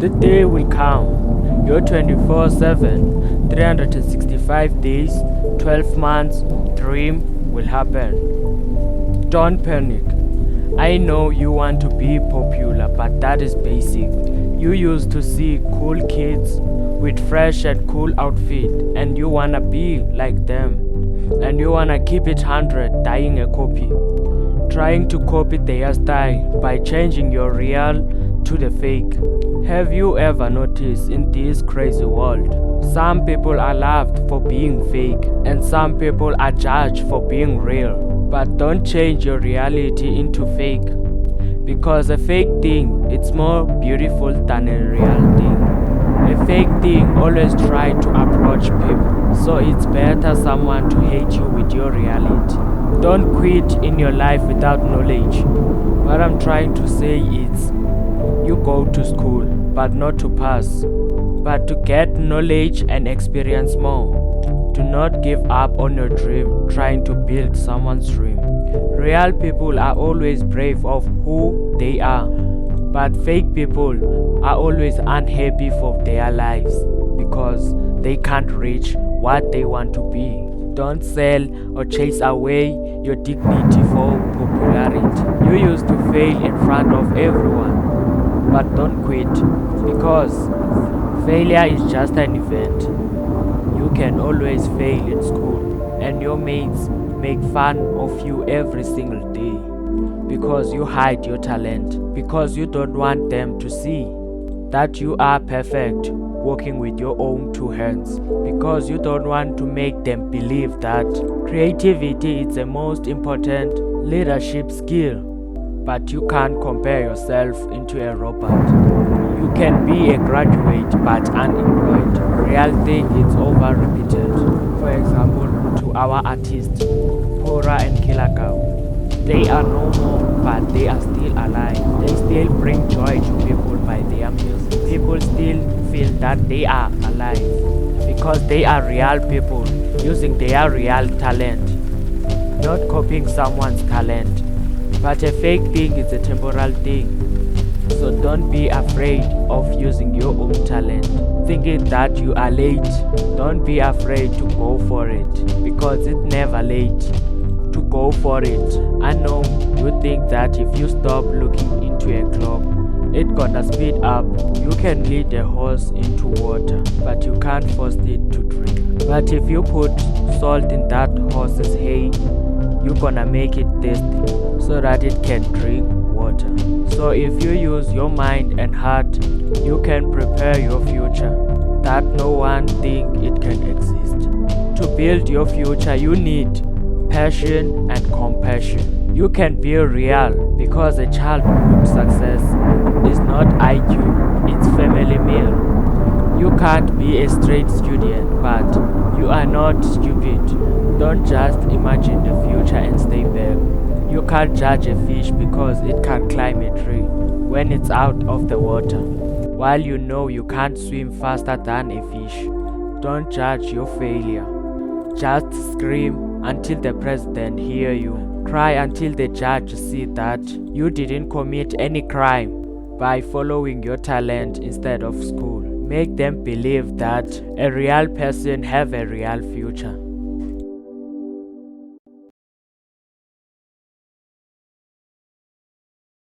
The day will come. Your 24/7, 365 days, 12 months dream will happen. Don't panic. I know you want to be popular, but that is basic. You used to see cool kids with fresh and cool outfit, and you wanna be like them. And you wanna keep it 100, dying a copy. Trying to copy their style by changing your real to the fake. Have you ever noticed in this crazy world, some people are loved for being fake and some people are judged for being real? But don't change your reality into fake, because a fake thing it's more beautiful than a real thing. A fake thing always try to approach people, so it's better someone to hate you with your reality. Don't quit in your life without knowledge. What I'm trying to say is, you go to school, but not to pass, but to get knowledge and experience more. Do not give up on your dream trying to build someone's dream. Real people are always brave of who they are, but fake people are always unhappy for their lives because they can't reach what they want to be. Don't sell or chase away your dignity for popularity. You used to fail in front of everyone, but don't quit, because failure is just an event. You can always fail in school, and your mates make fun of you every single day because you hide your talent, because you don't want them to see that you are perfect walking with your own two hands, because you don't want to make them believe that creativity is the most important leadership skill. But you can't compare yourself into a robot. You can be a graduate but unemployed. Real thing is over repeated. For example, to our artists, Pura and Kilagao. They are no more, but they are still alive. They still bring joy to people by their music. People still feel that they are alive because they are real people using their real talent, not copying someone's talent. But a fake thing is a temporal thing. So don't be afraid of using your own talent, thinking that you are late. Don't be afraid to go for it, because it's never late to go for it. I know you think that if you stop looking into a clock, it's gonna speed up. You can lead a horse into water, but you can't force it to drink. But if you put salt in that horse's hay, you're gonna make it thirsty so that it can drink water. So if you use your mind and heart, you can prepare your future that no one think it can exist. To build your future, you need passion and compassion. You can be real, because a childhood success is not IQ, it's family meal. You can't be a straight student, but you are not stupid. Don't just imagine the future and stay back. You can't judge a fish because it can't climb a tree when it's out of the water, while you know you can't swim faster than a fish. Don't judge your failure. Just scream until the president hear you. Cry until the judge see that you didn't commit any crime by following your talent instead of school. Make them believe that a real person have a real future.